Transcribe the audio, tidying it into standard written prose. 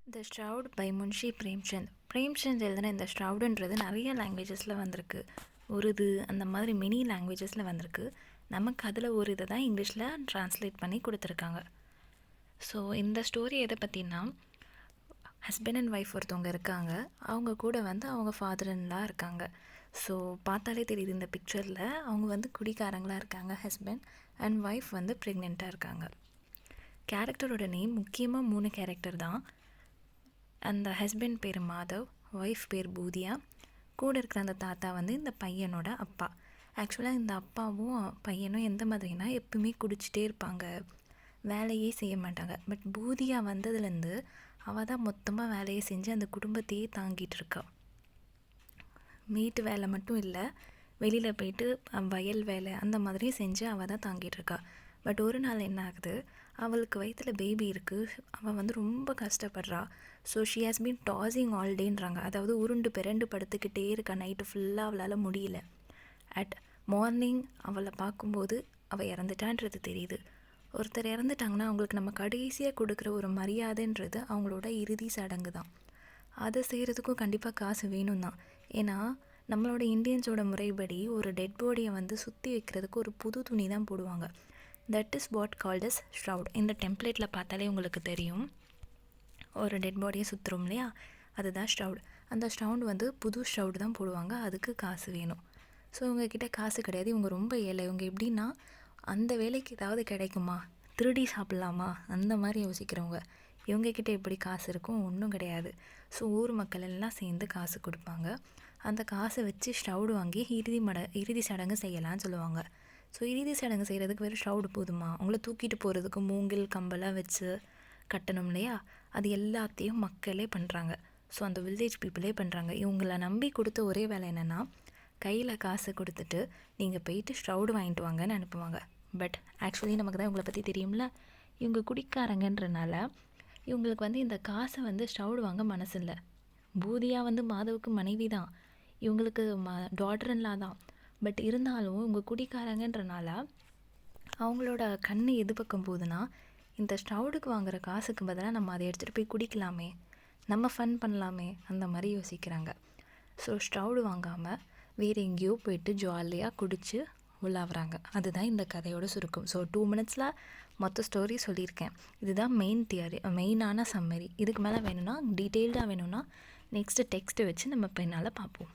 The shroud by Munshi Premchand. Premchand எழுதின இந்த ஷ்ரவுடுன்றது நிறைய லாங்குவேஜஸில் வந்திருக்கு. உருது அந்த மாதிரி மெனி லாங்குவேஜஸில் வந்திருக்கு. நமக்கு அதில் ஒரு இதை தான் இங்கிலீஷில் ட்ரான்ஸ்லேட் பண்ணி கொடுத்துருக்காங்க. ஸோ இந்த ஸ்டோரி எதை பற்றினா, ஹஸ்பண்ட் அண்ட் ஒய்ஃப் ஒருத்தவங்க இருக்காங்க. அவங்க கூட வந்து அவங்க ஃபாதர் இன்லா இருக்காங்க. ஸோ பார்த்தாலே தெரியுது இந்த பிக்சரில் அவங்க வந்து குடிக்காரங்களாக இருக்காங்க. ஹஸ்பண்ட் அண்ட் ஒய்ஃப் வந்து ப்ரெக்னெண்ட்டாக இருக்காங்க. கேரக்டரோட நேம் முக்கியமாக 3 கேரக்டர் தான். அந்த ஹஸ்பண்ட் பேர் மாதவ், ஒய்ஃப் பேர் பூதியா, கூட இருக்கிற அந்த தாத்தா வந்து இந்த பையனோட அப்பா. ஆக்சுவலாக இந்த அப்பாவும் பையனும் எந்த மாதிரினா எப்பவுமே குடிச்சிட்டே இருப்பாங்க, வேலையே செய்ய மாட்டாங்க. பட் பூதியா வந்ததுலேருந்து அவள் தான் மொத்தமாக வேலையை செஞ்சு அந்த குடும்பத்தையே தாங்கிட்டு இருக்கா. வீட்டு வேலை மட்டும் இல்லை, வெளியில் போயிட்டு வயல் வேலை அந்த மாதிரி செஞ்சு அவள் தான் தாங்கிட்டு இருக்கா. பட் ஒரு நாள் என்ன ஆகுது, அவளுக்கு வயிற்றில் பேபி இருக்குது. அவள் வந்து ரொம்ப கஷ்டப்படுறா. So she has been tossing all டேன்றாங்க. அதாவது உருண்டு பிறண்டு படுத்துக்கிட்டே இருக்கா. நைட்டு ஃபுல்லாக அவளால் முடியல. அட் மார்னிங் அவளை பார்க்கும்போது அவள் இறந்துட்டான்றது தெரியுது. ஒருத்தர் இறந்துட்டாங்கன்னா அவங்களுக்கு நம்ம கடைசியாக கொடுக்குற ஒரு மரியாதைன்றது அவங்களோட இறுதி சடங்கு தான். அதை செய்கிறதுக்கும் கண்டிப்பாக காசு வேணும் தான். ஏன்னா நம்மளோட இந்தியன்ஸோட முறைப்படி ஒரு டெட் பாடியை வந்து சுற்றி வைக்கிறதுக்கு ஒரு புது துணி தான் போடுவாங்க. That is what called as shroud. இந்த டெம்ப்ளேட்டில் பார்த்தாலே உங்களுக்கு தெரியும், ஒரு டெட் பாடியை சுற்றுறோம் இல்லையா, அதுதான் ஷ்ரவுட். அந்த ஷ்ரவுட் வந்து புது ஷ்ரவுட் தான் போடுவாங்க. அதுக்கு காசு வேணும். ஸோ இவங்கக்கிட்ட காசு கிடையாது. இவங்க ரொம்ப ஏழை. இவங்க எப்படின்னா, அந்த வேலைக்கு ஏதாவது கிடைக்குமா, திருடி சாப்பிட்லாமா, அந்த மாதிரி யோசிக்கிறவங்க. இவங்கக்கிட்ட எப்படி காசு இருக்கும், ஒன்றும் கிடையாது. ஸோ ஊர் மக்கள் எல்லாம் சேர்ந்து காசு கொடுப்பாங்க. அந்த காசை வச்சு ஷ்ரவுடு வாங்கி இறுதி சடங்கு செய்யலான்னு சொல்லுவாங்க. ஸோ இறுதி சடங்கு செய்கிறதுக்கு வெறும் ஷ்ரவுடு போதுமா, அவங்கள தூக்கிட்டு போகிறதுக்கு மூங்கில் கம்பெல்லாம் வச்சு கட்டணும் இல்லையா, அது எல்லாத்தையும் மக்களே பண்ணுறாங்க. ஸோ அந்த வில்லேஜ் பீப்புளே பண்ணுறாங்க. இவங்கள நம்பி கொடுத்த ஒரே வேலை என்னென்னா, கையில் காசு கொடுத்துட்டு நீங்கள் போயிட்டு ஷ்ரவுடு வாங்கிட்டு வாங்கன்னு அனுப்புவாங்க. பட் ஆக்சுவலி நமக்கு தான் இவங்களை பற்றி தெரியும்ல, இவங்க குடிக்காரங்கன்றனால இவங்களுக்கு வந்து இந்த காசை வந்து ஷ்ரவுடு வாங்க மனசு இல்லை. பூதியா வந்து மாதவுக்கு மனைவி தான், இவங்களுக்கு டாட்டர்ன்லா தான். பட் இருந்தாலும் இவங்க குடிக்காரங்கன்றனால அவங்களோட கண் எது பக்கம் போகுதுன்னா, இந்த ஷ்ரவுடுக்கு வாங்குகிற காசுக்கு பதிலாக நம்ம அதை எடுத்துகிட்டு போய் குடிக்கலாமே, நம்ம ஃபன் பண்ணலாமே, அந்த மாதிரி யோசிக்கிறாங்க. ஸோ ஷ்ரவுடு வாங்காமல் வேறு எங்கேயோ போயிட்டு ஜாலியாக குடித்து உள்ளாகிறாங்க. அதுதான் இந்த கதையோட சுருக்கம். ஸோ 2 minutesல மொத்த ஸ்டோரி சொல்லியிருக்கேன். இதுதான் மெயினான சம்மரி. இதுக்கு மேலே வேணும்னா, டீட்டெயில்டாக வேணும்னா நெக்ஸ்ட்டு டெக்ஸ்ட்டு வச்சு நம்ம பின்னால் பார்ப்போம்.